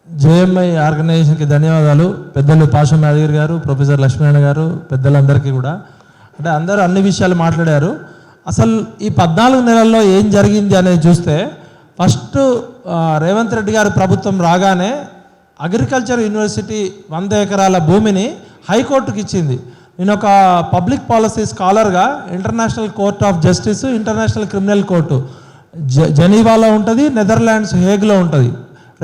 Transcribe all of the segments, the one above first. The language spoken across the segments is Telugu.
జేఎంఐ ఆర్గనైజేషన్కి ధన్యవాదాలు. పెద్దలు పాషం యాదగిరి గారు, ప్రొఫెసర్ లక్ష్మీనారాయణ గారు, పెద్దలందరికీ కూడా. అంటే అందరూ అన్ని విషయాలు మాట్లాడారు. అసలు ఈ 14 నెలల్లో ఏం జరిగింది అనేది చూస్తే ఫస్ట్ రేవంత్ రెడ్డి గారి ప్రభుత్వం రాగానే అగ్రికల్చర్ యూనివర్సిటీ 100 ఎకరాల భూమిని హైకోర్టుకి ఇచ్చింది. నేను ఒక పబ్లిక్ పాలసీ స్కాలర్గా international court of justice, international criminal court జెనీవాలో ఉంటుంది, నెదర్లాండ్స్ హేగ్లో ఉంటుంది.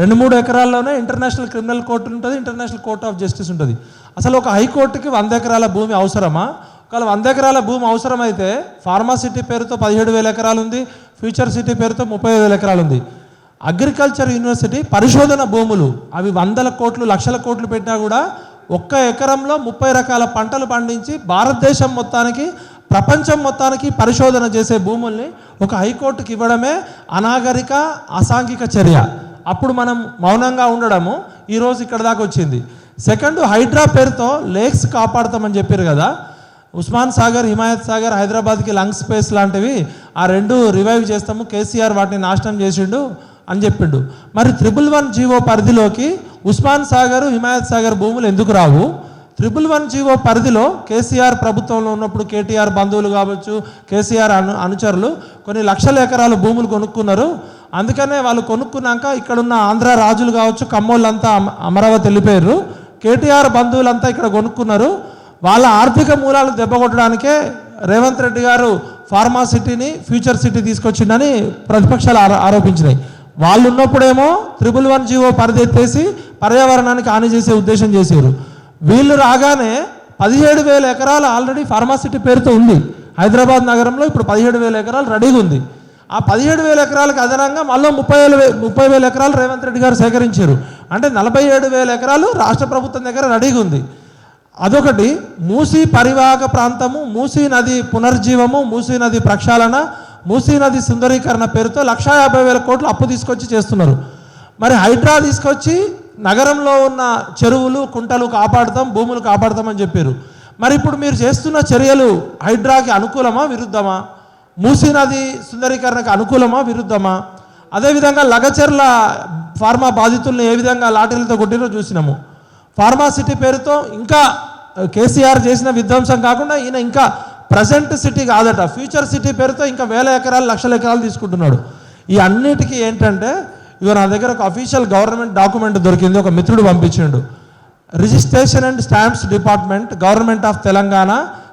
2-3 ఎకరాల్లోనే ఇంటర్నేషనల్ క్రిమినల్ కోర్టు ఉంటుంది, ఇంటర్నేషనల్ కోర్ట్ ఆఫ్ జస్టిస్ ఉంటుంది. అసలు ఒక హైకోర్టుకి 100 ఎకరాల భూమి అవసరమా? ఒకవేళ 100 ఎకరాల భూమి అవసరమైతే ఫార్మా సిటీ పేరుతో 17,000 ఎకరాలు ఉంది, ఫ్యూచర్ సిటీ పేరుతో 30,000 ఎకరాలు ఉంది. అగ్రికల్చర్ యూనివర్సిటీ పరిశోధన భూములు అవి 100 కోట్లు, లక్షల కోట్లు పెట్టినా కూడా ఒక్క ఎకరంలో 30 రకాల పంటలు పండించి భారతదేశం మొత్తానికి, ప్రపంచం మొత్తానికి పరిశోధన చేసే భూముల్ని ఒక హైకోర్టుకి ఇవ్వడమే అనాగరిక, అసాంఘిక చర్య. అప్పుడు మనం మౌనంగా ఉండడము ఈరోజు ఇక్కడ దాకా వచ్చింది. సెకండ్, హైడ్రా పేరుతో లేక్స్ కాపాడుతామని చెప్పారు కదా. ఉస్మాన్ సాగర్, హిమాయత్ సాగర్, హైదరాబాద్కి లంగ్ స్పేస్ లాంటివి ఆ 2 రివైవ్ చేస్తాము, కేసీఆర్ వాటిని నాశనం చేసిండు అని చెప్పిండు. మరి 111 జీవో పరిధిలోకి ఉస్మాన్ సాగర్, హిమాయత్ సాగర్ భూములు ఎందుకు రావు? 111 జీవో పరిధిలో కేసీఆర్ ప్రభుత్వంలో ఉన్నప్పుడు కేటీఆర్ బంధువులు కావచ్చు, కేసీఆర్ అనుచరులు కొన్ని లక్షల ఎకరాలు భూములు కొనుక్కున్నారు. అందుకనే వాళ్ళు కొనుక్కున్నాక ఇక్కడున్న ఆంధ్ర రాజులు కావచ్చు, కమ్మోళ్ళంతా అమరావతి వెళ్ళిపోయారు. కేటీఆర్ బంధువులంతా ఇక్కడ కొనుక్కున్నారు. వాళ్ళ ఆర్థిక మూలాలు దెబ్బకొట్టడానికే రేవంత్ రెడ్డి గారు ఫార్మా సిటీని ఫ్యూచర్ సిటీ తీసుకొచ్చిందని ప్రతిపక్షాలు ఆరోపించినాయి. వాళ్ళు ఉన్నప్పుడేమో 111 జీవో పరిధి ఎత్తేసి పర్యావరణానికి హాని చేసే ఉద్దేశం చేశారు. వీళ్ళు రాగానే 17,000 ఎకరాలు ఆల్రెడీ ఫార్మా సిటీ పేరుతో ఉంది. హైదరాబాద్ నగరంలో ఇప్పుడు 17,000 ఎకరాలు రెడీగా ఉంది. ఆ 17,000 ఎకరాలకు అదనంగా మళ్ళీ 30,000 ఎకరాలు రేవంత్ రెడ్డి గారు సేకరించారు. అంటే 47,000 ఎకరాలు రాష్ట్ర ప్రభుత్వం దగ్గర రెడీగా ఉంది. అదొకటి. మూసీ పరివాహక ప్రాంతము, మూసీ నది పునర్జీవము, మూసీ నది ప్రక్షాళన, మూసీ నది సుందరీకరణ పేరుతో 150,000 కోట్లు అప్పు తీసుకొచ్చి చేస్తున్నారు. మరి హైడ్రా తీసుకొచ్చి నగరంలో ఉన్న చెరువులు, కుంటలు కాపాడుతాం, భూములు కాపాడుతామని చెప్పారు. మరి ఇప్పుడు మీరు చేస్తున్న చర్యలు హైడ్రాకి అనుకూలమా, విరుద్ధమా? మూసీ నది సుందరీకరణకు అనుకూలమా, విరుద్ధమా? అదేవిధంగా లగచర్ల ఫార్మా బాధితులను ఏ విధంగా లాఠీలతో కొట్టిరో చూసినాము. ఫార్మా సిటీ పేరుతో ఇంకా కేసీఆర్ చేసిన విధ్వంసం కాకుండా ఈయన ఇంకా ప్రజెంట్ సిటీ కాదట, ఫ్యూచర్ సిటీ పేరుతో ఇంకా 1,000 ఎకరాలు, లక్షల ఎకరాలు తీసుకుంటున్నాడు. ఈ అన్నిటికీ ఏంటంటే ఇక నా దగ్గర ఒక అఫీషియల్ గవర్నమెంట్ డాక్యుమెంట్ దొరికింది, ఒక మిత్రుడు పంపించిండు. Registration and stamps department, government of Telangana,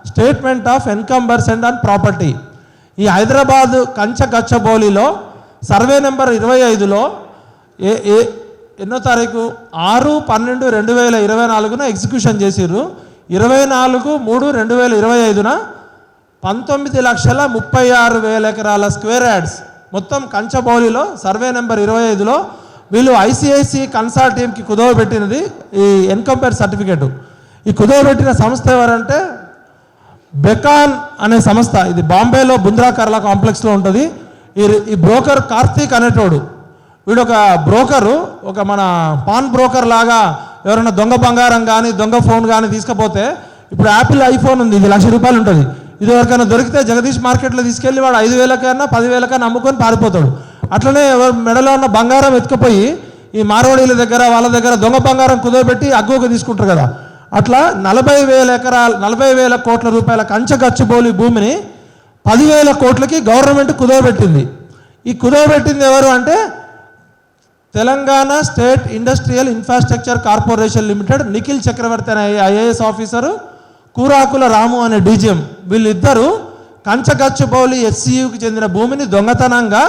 statement of encumbrance and on property. ఈ హైదరాబాద్ కంచగచ్చబౌలిలో సర్వే నెంబర్ 25లో ఎన్నో తారీఖు 6/12/2024 ఎగ్జిక్యూషన్ చేసిర్రు. 24/3/2025 19,36,000 ఎకరాల స్క్వేర్ యార్డ్స్ మొత్తం కంచబౌలిలో సర్వే నెంబర్ 25లో వీళ్ళు ఐసిఐసి కన్సార్టియంకి కుదవబెట్టినది ఈ ఎన్కంపేర్ సర్టిఫికేటు. ఈ కుదవబెట్టిన సంస్థ ఎవరంటే బెకాన్ అనే సంస్థ. ఇది బాంబేలో బుంద్రా కర్లా కాంప్లెక్స్లో ఉంటుంది. ఈ బ్రోకర్ కార్తీక్ అనేటోడు, వీడు ఒక బ్రోకరు, ఒక మన పాన్ బ్రోకర్ లాగా ఎవరైనా దొంగ బంగారం కానీ దొంగ ఫోన్ కానీ తీసుకపోతే, ఇప్పుడు యాపిల్ ఐఫోన్ ఉంది, ఇది ₹1,00,000 ఉంటుంది. ఇది ఎవరికైనా దొరికితే జగదీష్ మార్కెట్లో తీసుకెళ్ళి వాడు 5,000కైనా 10,000కైనా అమ్ముకొని పారిపోతాడు. అట్లనే మెడలో ఉన్న బంగారం ఎత్తుకుపోయి ఈ మార్వాడీల దగ్గర వాళ్ళ దగ్గర దొంగ బంగారం కుదవబెట్టి అగ్గుకు తీసుకుంటారు కదా. అట్లా 40,000 ఎకరాలు, 40,000 కోట్ల రూపాయల కంచగచ్చిబౌలి భూమిని 10,000 కోట్లకి గవర్నమెంట్ కుదవబెట్టింది. ఈ కుదవబెట్టింది ఎవరు అంటే Telangana state industrial infrastructure corporation limited, Nikhil Chakravarthy అనే ఐఏఎస్ ఆఫీసరు, కూరాకుల రాము అనే డీజీఎం. వీళ్ళిద్దరూ కంచగచ్చిబౌలి ఎస్సీయూకి చెందిన భూమిని దొంగతనంగా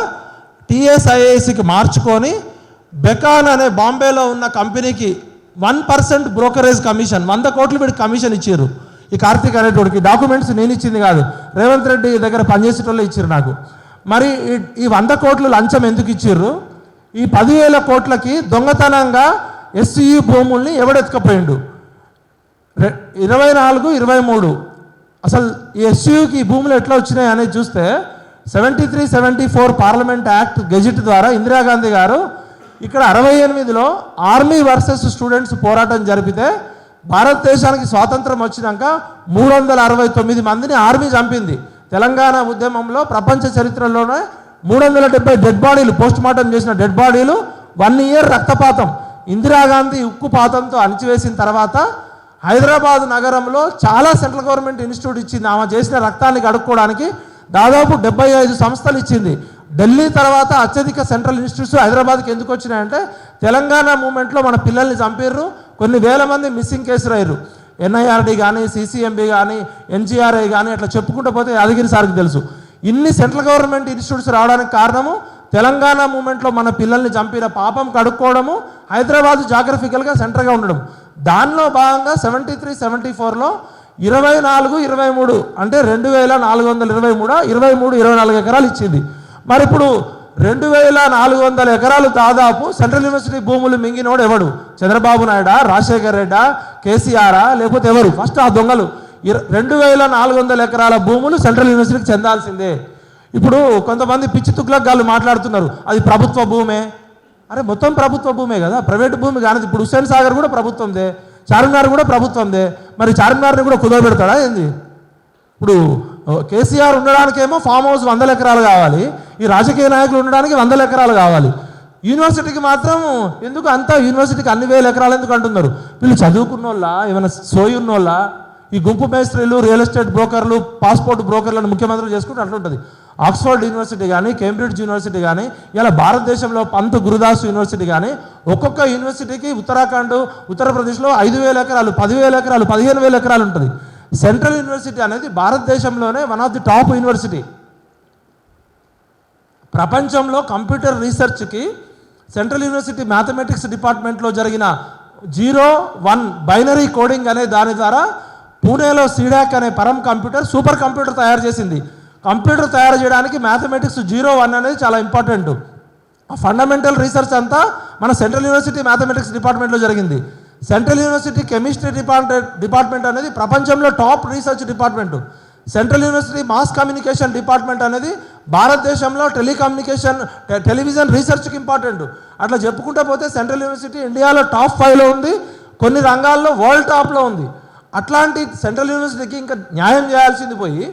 టీఎస్ఐఏసికి మార్చుకొని బెకాన్ అనే బాంబేలో ఉన్న కంపెనీకి 1% బ్రోకరేజ్ కమిషన్, 100 కోట్లు పెట్టి కమిషన్ ఇచ్చారు. ఈ కార్తీక్ అనేటోడికి డాక్యుమెంట్స్ నేను ఇచ్చింది కాదు, రేవంత్ రెడ్డి దగ్గర పనిచేసేటోళ్ళు ఇచ్చారు నాకు. మరి ఈ 100 కోట్లు లంచం ఎందుకు ఇచ్చారు? ఈ 10,000 కోట్లకి దొంగతనంగా ఎస్సీయూ భూముల్ని ఎవడెత్తుకపోయిండు? 24-23 అసలు ఈ ఎస్సీయూకి ఈ భూములు ఎట్లా వచ్చినాయి అనేది చూస్తే 73-74 పార్లమెంట్ యాక్ట్ గెజిట్ ద్వారా ఇందిరాగాంధీ గారు ఇక్కడ 68లో ఆర్మీ వర్సెస్ స్టూడెంట్స్ పోరాటం జరిపితే భారతదేశానికి స్వాతంత్రం వచ్చినాక 369 మందిని ఆర్మీ చంపింది. తెలంగాణ ఉద్యమంలో ప్రపంచ చరిత్రలోనే 370 డెడ్ బాడీలు, పోస్ట్ మార్టం చేసిన డెడ్ బాడీలు, 1 ఇయర్ రక్తపాతం. ఇందిరాగాంధీ ఉక్కుపాతంతో అణిచివేసిన తర్వాత హైదరాబాద్ నగరంలో చాలా సెంట్రల్ గవర్నమెంట్ ఇన్స్టిట్యూట్ ఇచ్చింది. ఆమె చేసిన రక్తాన్ని కడుక్కోవడానికి దాదాపు 75 సంస్థలు ఇచ్చింది. ఢిల్లీ తర్వాత అత్యధిక సెంట్రల్ ఇన్స్టిట్యూట్స్ హైదరాబాద్కి ఎందుకు వచ్చినాయంటే తెలంగాణ మూమెంట్లో మన పిల్లల్ని చంపిర్రు, కొన్ని వేల మంది మిస్సింగ్ కేసులు అయ్యారు. ఎన్ఐఆర్డి కానీ, సిసిఎంబి కానీ, ఎన్జిఆర్ఐ కానీ అట్లా చెప్పుకుంటూ పోతే యాదగిరి సార్కి తెలుసు. ఇన్ని సెంట్రల్ గవర్నమెంట్ ఇన్స్టిట్యూట్స్ రావడానికి కారణము తెలంగాణ మూమెంట్లో మన పిల్లల్ని చంపిన పాపం కడుక్కోవడము, హైదరాబాద్ జాగ్రఫికల్గా సెంటర్గా ఉండడం. దానిలో భాగంగా 73, 74లో 24, 23 అంటే 2423, 24 ఎకరాలు ఇచ్చింది. మరి ఇప్పుడు 2400 ఎకరాలు దాదాపు సెంట్రల్ యూనివర్సిటీ భూములు మింగినోడు ఎవడు? చంద్రబాబు నాయుడా, రాజశేఖర్ రెడ్డా, కేసీఆరా, లేకపోతే ఎవరు? ఫస్ట్ ఆ దొంగలు 2400 ఎకరాల భూములు సెంట్రల్ యూనివర్సిటీకి చెందాల్సిందే. ఇప్పుడు కొంతమంది పిచ్చి తుగ్లక్ మాట్లాడుతున్నారు అది ప్రభుత్వ భూమే. అరే మొత్తం ప్రభుత్వ భూమే కదా, ప్రైవేట్ భూమి కానిది. ఇప్పుడు హుస్సేన్ సాగర్ కూడా ప్రభుత్వందే, చార్మినార్ కూడా ప్రభుత్వందే. మరి చార్మినార్ని కూడా కుదరబెడతాడా ఏంది? ఇప్పుడు కేసీఆర్ ఉండడానికేమో ఫామ్ హౌస్ 100 ఎకరాలు కావాలి, ఈ రాజకీయ నాయకులు ఉండడానికి 100 ఎకరాలు కావాలి. యూనివర్సిటీకి మాత్రం ఎందుకు అంతా యూనివర్సిటీకి అన్ని 1000 ఎకరాలు ఎందుకు అంటున్నారు? వీళ్ళు చదువుకున్నోళ్ళ, ఏమైనా సోయి ఉన్నోళ్ళ? ఈ గుంపు మేస్త్రీలు, రియల్ ఎస్టేట్ బ్రోకర్లు, పాస్పోర్ట్ బ్రోకర్లను ముఖ్యమంత్రులు చేసుకుంటే అట్లుంటుంది. ఆక్స్ఫర్డ్ యూనివర్సిటీ కానీ, కేంబ్రిడ్జ్ యూనివర్సిటీ కానీ, ఇలా భారతదేశంలో పంత్ గురుదాస్ యూనివర్సిటీ కానీ, ఒక్కొక్క యూనివర్సిటీకి ఉత్తరాఖండ్, ఉత్తరప్రదేశ్లో 5000 ఎకరాలు, 10,000 ఎకరాలు, 15,000 ఎకరాలు ఉంటుంది. సెంట్రల్ యూనివర్సిటీ అనేది భారతదేశంలోనే one of the top university. ప్రపంచంలో కంప్యూటర్ రీసెర్చ్కి సెంట్రల్ యూనివర్సిటీ మ్యాథమెటిక్స్ డిపార్ట్మెంట్లో జరిగిన 0-1 బైనరీ కోడింగ్ అనే దాని ద్వారా పూణేలో సీడాక్ అనే పరం కంప్యూటర్ సూపర్ కంప్యూటర్ తయారు చేసింది. కంప్యూటర్ తయారు చేయడానికి మ్యాథమెటిక్స్ 0-1 అనేది చాలా ఇంపార్టెంట్. ఆ ఫండమెంటల్ రీసెర్చ్ అంతా మన సెంట్రల్ యూనివర్సిటీ మ్యాథమెటిక్స్ డిపార్ట్మెంట్లో జరిగింది. సెంట్రల్ యూనివర్సిటీ కెమిస్ట్రీ డిపార్ట్మెంట్ అనేది ప్రపంచంలో top research department. Central university mass communication department అనేది భారతదేశంలో టెలివిజన్ రీసెర్చ్కి ఇంపార్టెంట్. అట్లా చెప్పుకుంటూ పోతే సెంట్రల్ యూనివర్సిటీ ఇండియాలో టాప్ 5లో ఉంది, కొన్ని రంగాల్లో వరల్డ్ టాప్లో ఉంది. అట్లాంటి సెంట్రల్ యూనివర్సిటీకి ఇంకా న్యాయం చేయాల్సింది పోయి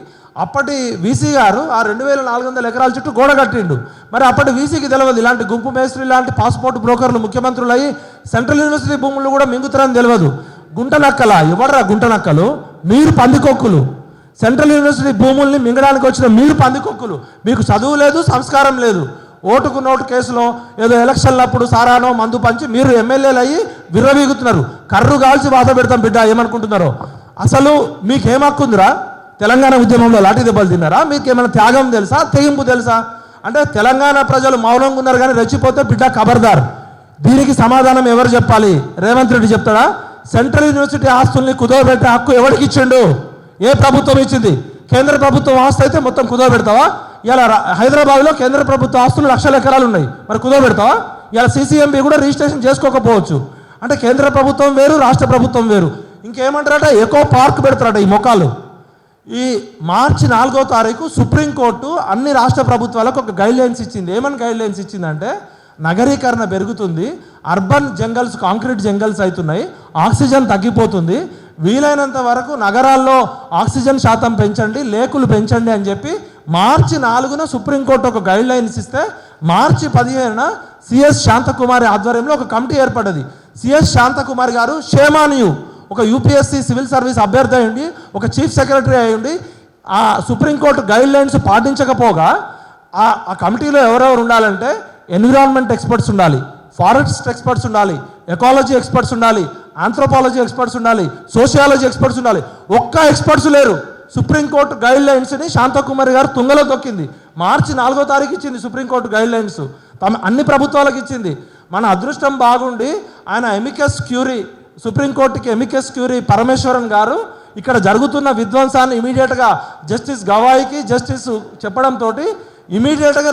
అప్పటి వీసీ గారు ఆ 2400 ఎకరాల చుట్టూ గోడ కట్టిండు. మరి అప్పటి వీసీకి తెలియదు ఇలాంటి గుంపు మేస్త్రి లాంటి పాస్పోర్ట్ బ్రోకర్లు ముఖ్యమంత్రులు అయ్యి సెంట్రల్ యూనివర్సిటీ భూములు కూడా మింగుతారని తెలియదు. గుంటనక్కల ఎవడరా గుంటనక్కలు? మీరు పందికొక్కులు. సెంట్రల్ యూనివర్సిటీ భూముల్ని మింగడానికి వచ్చిన మీరు పందికొక్కులు. మీకు చదువు లేదు, సంస్కారం లేదు. ఓటుకు నోటు కేసులో ఏదో ఎలక్షన్లప్పుడు సారానో మందు పంచి మీరు ఎమ్మెల్యేలు అయ్యి విర్రవీగుతున్నారు. కర్రు కాల్చి బాధ పెడతాం బిడ్డ ఏమనుకుంటున్నారో. అసలు మీకేం హక్కుందిరా? తెలంగాణ ఉద్యమంలో లాఠీ దెబ్బలు తిన్నారా? మీకు ఏమైనా త్యాగం తెలుసా, తెగింపు తెలుసా? అంటే తెలంగాణ ప్రజలు మౌనంగా ఉన్నారు కానీ రెచ్చిపోతే బిడ్డ ఖబర్దార్. దీనికి సమాధానం ఎవరు చెప్పాలి? రేవంత్ రెడ్డి చెప్తాడా? సెంట్రల్ యూనివర్సిటీ ఆస్తుల్ని కుదవబెట్టే హక్కు ఎవరికి ఇచ్చిండు? ఏ ప్రభుత్వం ఇచ్చింది? కేంద్ర ప్రభుత్వం ఆస్తి అయితే మొత్తం కుదవబెడతావా? ఇలా హైదరాబాద్లో కేంద్ర ప్రభుత్వ ఆస్తులు 1,00,000 ఎకరాలు ఉన్నాయి, మరి కుదవబెడతావా? ఇలా సిసిఎంబి కూడా రిజిస్ట్రేషన్ చేసుకోకపోవచ్చు. అంటే కేంద్ర ప్రభుత్వం వేరు, రాష్ట్ర ప్రభుత్వం వేరు. ఇంకేమంటారట? ఎకో పార్క్ పెడతారట ఈ మొక్కలు. ఈ మార్చి 4వ తారీఖు సుప్రీంకోర్టు అన్ని రాష్ట్ర ప్రభుత్వాలకు ఒక గైడ్లైన్స్ ఇచ్చింది. ఏమని గైడ్లైన్స్ ఇచ్చిందంటే నగరీకరణ పెరుగుతుంది, అర్బన్ జంగల్స్ కాంక్రీట్ జంగల్స్ అవుతున్నాయి, ఆక్సిజన్ తగ్గిపోతుంది, వీలైనంత వరకు నగరాల్లో ఆక్సిజన్ శాతం పెంచండి, లేకులు పెంచండి అని చెప్పి మార్చి 4న సుప్రీంకోర్టు ఒక గైడ్లైన్స్ ఇస్తే మార్చి 15న సిఎస్ శాంతకుమారి ఆధ్వర్యంలో ఒక కమిటీ ఏర్పడ్డది. సిఎస్ శాంతకుమారి గారు షేమానియు ఒక యూపీఎస్సీ సివిల్ సర్వీస్ అభ్యర్థి అయ్యండి, ఒక చీఫ్ సెక్రటరీ అయ్యండి. ఆ సుప్రీంకోర్టు గైడ్లైన్స్ పాటించకపోగా ఆ కమిటీలో ఎవరెవరు ఉండాలంటే ఎన్విరాన్మెంట్ ఎక్స్పర్ట్స్ ఉండాలి, ఫారెస్ట్ ఎక్స్పర్ట్స్ ఉండాలి, ఎకాలజీ ఎక్స్పర్ట్స్ ఉండాలి, ఆంథ్రోపాలజీ ఎక్స్పర్ట్స్ ఉండాలి, సోషియాలజీ ఎక్స్పర్ట్స్ ఉండాలి. ఒక్క ఎక్స్పర్ట్స్ లేరు. సుప్రీంకోర్టు గైడ్లైన్స్ని శాంతకుమారి గారు తుంగలో తొక్కింది. మార్చి 4వ తారీఖు ఇచ్చింది సుప్రీంకోర్టు గైడ్లైన్స్, అన్ని ప్రభుత్వాలకు ఇచ్చింది. మన అదృష్టం బాగుండి ఆయన ఎమికస్ క్యూరీ, సుప్రీంకోర్టుకి ఎమికస్ క్యూరీ పరమేశ్వరన్ గారు ఇక్కడ జరుగుతున్న విధ్వంసాన్ని ఇమీడియట్గా జస్టిస్ గవాయికి జస్టిస్ చెప్పడంతో ఇమీడియట్గా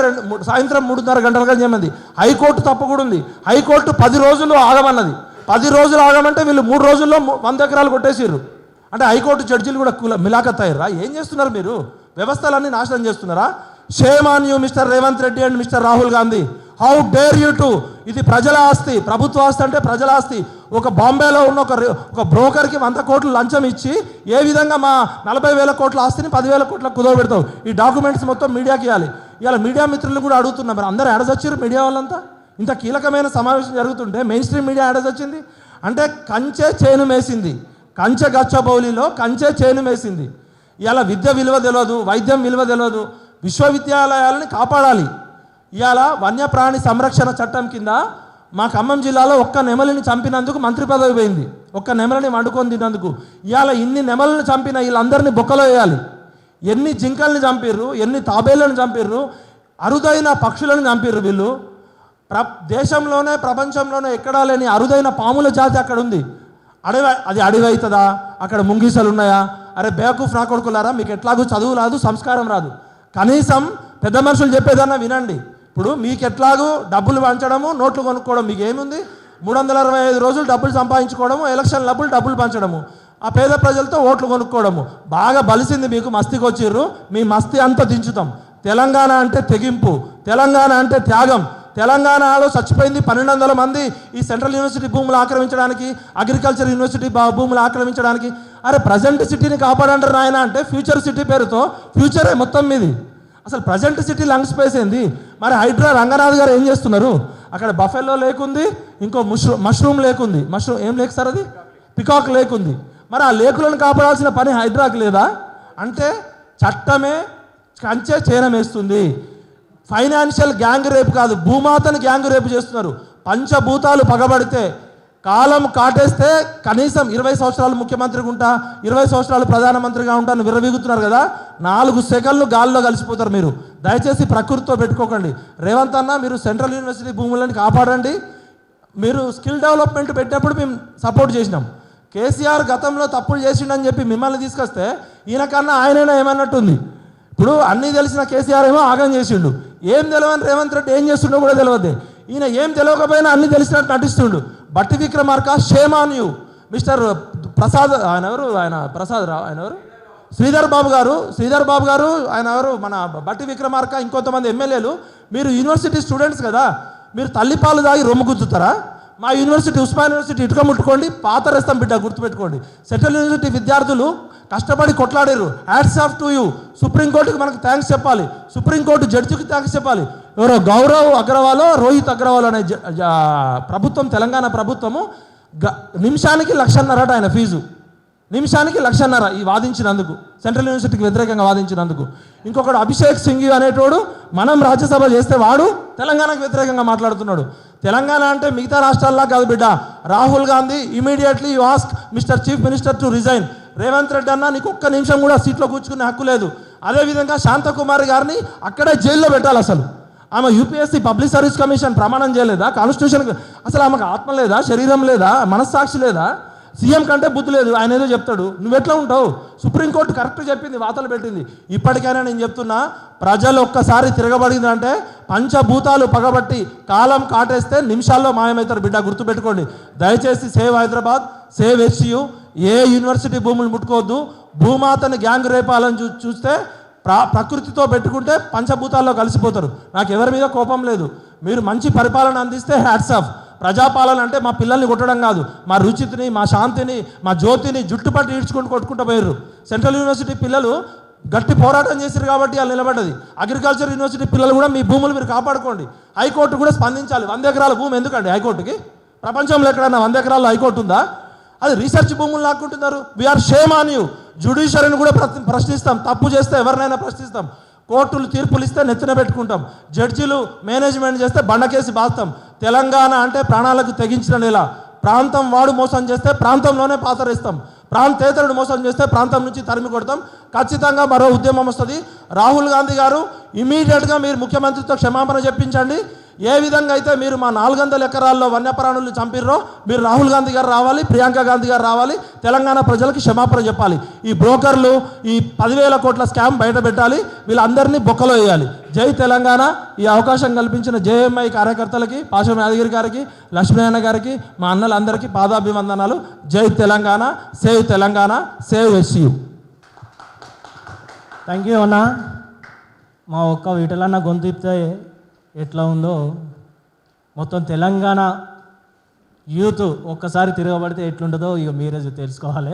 సాయంత్రం 3:30 గంటలుగా చేయమంది. హైకోర్టు తప్పు కూడా ఉంది. హైకోర్టు 10 రోజులు ఆగమన్నది. 10 రోజులు ఆగమంటే వీళ్ళు 3 రోజుల్లో 100 ఎకరాలు కొట్టేసిర్రు. అంటే హైకోర్టు జడ్జీలు కూడా మిలాఖత్ అయ్యారా? ఏం చేస్తున్నారు మీరు? వ్యవస్థలన్నీ నాశనం చేస్తున్నారా? Shame on you mister Revanth Reddy and mister Rahul Gandhi. How dare you to! ఇది ప్రజల ఆస్తి, ప్రభుత్వ ఆస్తి అంటే ప్రజల ఆస్తి. ఒక బాంబేలో ఉన్న ఒక బ్రోకర్కి 100 కోట్లు లంచం ఇచ్చి ఏ విధంగా మా 40,000 కోట్ల ఆస్తిని 10,000 కోట్లకు కుదవబెడతావు? ఈ డాక్యుమెంట్స్ మొత్తం మీడియాకి ఇవ్వాలి. ఇవాళ మీడియా మిత్రులు కూడా అడుగుతున్నారు, మరి అందరూ ఎడచచ్చారు మీడియా వాళ్ళంతా. ఇంత కీలకమైన సమావేశం జరుగుతుంటే మెయిన్ స్ట్రీమ్ మీడియా యాడేజ్ వచ్చింది అంటే కంచె చేను మేసింది, కంచె గచ్చబౌలిలో కంచె చేను మేసింది. ఇవాళ విద్య విలువ తెలియదు, వైద్యం విలువ తెలియదు, విశ్వవిద్యాలయాలని కాపాడాలి. ఇవాళ వన్యప్రాణి సంరక్షణ చట్టం కింద మా ఖమ్మం జిల్లాలో ఒక్క నెమలిని చంపినందుకు మంత్రి పదవి పోయింది, ఒక్క నెమలిని వండుకొని తిన్నందుకు. ఇవాళ ఇన్ని నెమలను చంపిన వీళ్ళందరినీ బొక్కలో వేయాలి. ఎన్ని జింకల్ని చంపిర్రు, ఎన్ని తాబేళ్లను చంపిర్రు, అరుదైన పక్షులను చంపిర్రు వీళ్ళు. దేశంలోనే ప్రపంచంలోనే ఎక్కడా లేని అరుదైన పాముల జాతి అక్కడ ఉంది. అది అడవి అవుతుందా? అక్కడ ముంగీసలు ఉన్నాయా? అరే బేవకూఫ్ నా కొడుకులారా, మీకు ఎట్లాగూ చదువు రాదు, సంస్కారం రాదు, కనీసం పెద్ద మనుషులు చెప్పేదన్నా వినండి. ఇప్పుడు మీకు ఎట్లాగూ డబ్బులు పంచడము, నోట్లు కొనుక్కోవడం మీకు ఏముంది? 365 రోజులు డబ్బులు సంపాదించుకోవడము, ఎలక్షన్ డబ్బులు పంచడము, ఆ పేద ప్రజలతో ఓట్లు కొనుక్కోవడము బాగా బలిసింది మీకు. మస్తికి వచ్చిర్రు, మీ మస్తి అంతా దించుతాం. తెలంగాణ అంటే తెగింపు, తెలంగాణ అంటే త్యాగం. తెలంగాణలో చచ్చిపోయింది 1200 మంది ఈ సెంట్రల్ యూనివర్సిటీ భూములు ఆక్రమించడానికి, అగ్రికల్చర్ యూనివర్సిటీ భూములు ఆక్రమించడానికి. అరే ప్రజెంట్ సిటీని కాపాడంటారు నాయన అంటే ఫ్యూచర్ సిటీ పేరుతో ఫ్యూచరే మొత్తం మీది. అసలు ప్రజెంట్ సిటీ లంగ్ స్పేస్ ఏంది? మరి హైడ్రా రంగనాథ్ గారు ఏం చేస్తున్నారు? అక్కడ బఫెల్లో లేకుంది, ఇంకో మష్రూమ్ లేకుంది, మష్రూమ్ ఏం లేకు సార్, అది పికాక్ లేకుంది. మరి ఆ లేకులను కాపాడాల్సిన పని హైడ్రాకి లేదా? అంటే చట్టమే కంచె చేనమేస్తుంది. ఫైనాన్షియల్ గ్యాంగ్ రేపు కాదు, భూమాతను గ్యాంగ్ రేపు చేస్తున్నారు. పంచభూతాలు పగబడితే, కాలం కాటేస్తే కనీసం 20 సంవత్సరాలు ముఖ్యమంత్రిగా ఉంటా, 20 సంవత్సరాలు ప్రధానమంత్రిగా ఉంటాను విరవీగుతున్నారు కదా, 4 సెకండ్లు గాల్లో కలిసిపోతారు మీరు. దయచేసి ప్రకృతితో పెట్టుకోకండి. రేవంత్ అన్న, మీరు సెంట్రల్ యూనివర్సిటీ భూములను కాపాడండి. మీరు స్కిల్ డెవలప్మెంట్ పెట్టినప్పుడు మేము సపోర్ట్ చేసినాం. కేసీఆర్ గతంలో తప్పులు చేసిండని చెప్పి మిమ్మల్ని తీసుకొస్తే ఈయనకన్నా ఆయనైనా ఏమన్నట్టుంది. ఇప్పుడు అన్నీ తెలిసిన కేసీఆర్ ఏమో ఆగం చేసిండు, ఏం తెలియని రేవంత్ రెడ్డి ఏం చేస్తుండో కూడా తెలియదు. ఈయన ఏం తెలియకపోయినా అన్ని తెలిసినట్టు నటిస్తుండు. బట్టి Vikramarka, shame on you. Mister Prasad, ఆయన ఎవరు? ఆయన ప్రసాద్ రావు, ఆయన ఎవరు? శ్రీధర్ బాబు గారు ఆయన ఎవరు? మన బట్టి విక్రమార్క, ఇంకొంతమంది ఎమ్మెల్యేలు. మీరు యూనివర్సిటీ స్టూడెంట్స్ కదా, మీరు తల్లిపాలు దాగి రొమ్ము గుద్దుతారా? మా యూనివర్సిటీ, ఉస్మాన్ యూనివర్సిటీ ఇటుక ముట్టుకోండి, పాతరేస్తాం బిడ్డ, గుర్తుపెట్టుకోండి. సెంట్రల్ యూనివర్సిటీ విద్యార్థులు కష్టపడి కొట్లాడారు. Hats off to you. సుప్రీంకోర్టుకి మనకు థ్యాంక్స్ చెప్పాలి, సుప్రీంకోర్టు జడ్జికి థ్యాంక్స్ చెప్పాలి. ఎవరో గౌరవ్ అగ్రవాలో రోహిత్ అగ్రవాల్ అనే ప్రభుత్వం, తెలంగాణ ప్రభుత్వము నిమిషానికి 1,50,000 ఆయన ఫీజు, నిమిషానికి 1,50,000 ఈ వాదించినందుకు, సెంట్రల్ యూనివర్సిటీకి వ్యతిరేకంగా వాదించినందుకు. ఇంకొకడు అభిషేక్ సింఘి అనేటోడు, మనం రాజ్యసభ చేస్తే వాడు తెలంగాణకు వ్యతిరేకంగా మాట్లాడుతున్నాడు. తెలంగాణ అంటే మిగతా రాష్ట్రాల్లో కాదు బిడ్డ. Rahul Gandhi, immediately you ask mister chief minister to resign. Revanth Reddy అన్న, నీకు ఒక్క నిమిషం కూడా సీట్లో కూర్చుకునే హక్కు లేదు. అదేవిధంగా శాంతకుమారి గారిని అక్కడే జైల్లో పెట్టాలి. అసలు ఆమె యూపీఎస్సీ పబ్లిక్ సర్వీస్ కమిషన్ ప్రమాణం చేయలేదా? కాన్స్టిట్యూషన్ అసలు ఆమెకు ఆత్మ లేదా, శరీరం లేదా, మనస్సాక్షి లేదా? సీఎం కంటే బుద్ధి లేదు. ఆయన ఏదో చెప్తాడు, నువ్వెట్లా ఉంటావు? సుప్రీంకోర్టు కరెక్ట్ చెప్పింది, వాతలు పెట్టింది. ఇప్పటికైనా నేను చెప్తున్నా, ప్రజలు ఒక్కసారి తిరగబడిందంటే పంచభూతాలు పగబట్టి కాలం కాటేస్తే నిమిషాల్లో మాయమవుతారు బిడ్డ, గుర్తుపెట్టుకోండి. దయచేసి సేవ్ హైదరాబాద్, సేవ్ హెచ్సియు. ఏ యూనివర్సిటీ భూములు ముట్టుకోవద్దు. భూమాతని గ్యాంగ్ రేపాలని చూస్తే ప్రకృతితో పెట్టుకుంటే పంచభూతాల్లో కలిసిపోతారు. నాకు ఎవరి మీద కోపం లేదు. మీరు మంచి పరిపాలన అందిస్తే హ్యాట్స్ ఆఫ్. ప్రజాపాలన అంటే మా పిల్లల్ని కొట్టడం కాదు, మా రుచిని, మా శాంతిని, మా జ్యోతిని జుట్టుపట్టి ఈడ్చుకుంటూ కొట్టుకుంటూ పోయారు. సెంట్రల్ యూనివర్సిటీ పిల్లలు గట్టి పోరాటం చేశారు కాబట్టి వాళ్ళు నిలబడ్డది. అగ్రికల్చర్ యూనివర్సిటీ పిల్లలు కూడా మీ భూములు మీరు కాపాడుకోండి. హైకోర్టు కూడా స్పందించాలి. 100 ఎకరాల భూమి ఎందుకండి హైకోర్టుకి? ప్రపంచంలో ఎక్కడన్నా 100 ఎకరాల్లో హైకోర్టు ఉందా? అది రీసెర్చ్ భూములు లాక్కుంటున్నారు. We are shame on you. జ్యుడిషియరీని కూడా ప్రశ్నిస్తాం, తప్పు చేస్తే ఎవరినైనా ప్రశ్నిస్తాం. కోర్టులు తీర్పులు ఇస్తే నెత్తిన పెట్టుకుంటాం. జడ్జీలు మేనేజ్మెంట్ చేస్తే బండకేసి బాస్తాం. తెలంగాణ అంటే ప్రాణాలకు తెగించిన నెల. ప్రాంతం వాడు మోసం చేస్తే ప్రాంతంలోనే పాతరేస్తాం. ప్రాంతేతరుడు మోసం చేస్తే ప్రాంతం నుంచి తరిమి కొడతాం. ఖచ్చితంగా మరో ఉద్యమం వస్తుంది. రాహుల్ గాంధీ గారు, ఇమీడియట్గా మీరు ముఖ్యమంత్రితో క్షమాపణ చెప్పించండి. ఏ విధంగా అయితే మీరు మా 400 ఎకరాల్లో వన్యప్రాణులు చంపిర్రో, మీరు రాహుల్ గాంధీ గారు రావాలి, ప్రియాంక గాంధీ గారు రావాలి, తెలంగాణ ప్రజలకి క్షమాపణ చెప్పాలి. ఈ బ్రోకర్లు, ఈ 10,000 కోట్ల స్కామ్ బయట పెట్టాలి, వీళ్ళందరినీ బొక్కలో వేయాలి. జై తెలంగాణ. ఈ అవకాశం కల్పించిన జేఎంఐ కార్యకర్తలకి, పాశం యాదగిరి గారికి, లక్ష్మీనారాయణ గారికి, మా అన్నలందరికీ పాదాభివందనాలు. జై Telangana, save Telangana, save HCU. Thank you అన్న. మా ఒక్క వీటలన్న గొంతు ఇప్తే ఎట్లా ఉందో మొత్తం తెలంగాణ యూత్ ఒక్కసారి తిరగబడితే ఎట్లుంటుందో ఇక మీరే తెలుసుకోవాలి.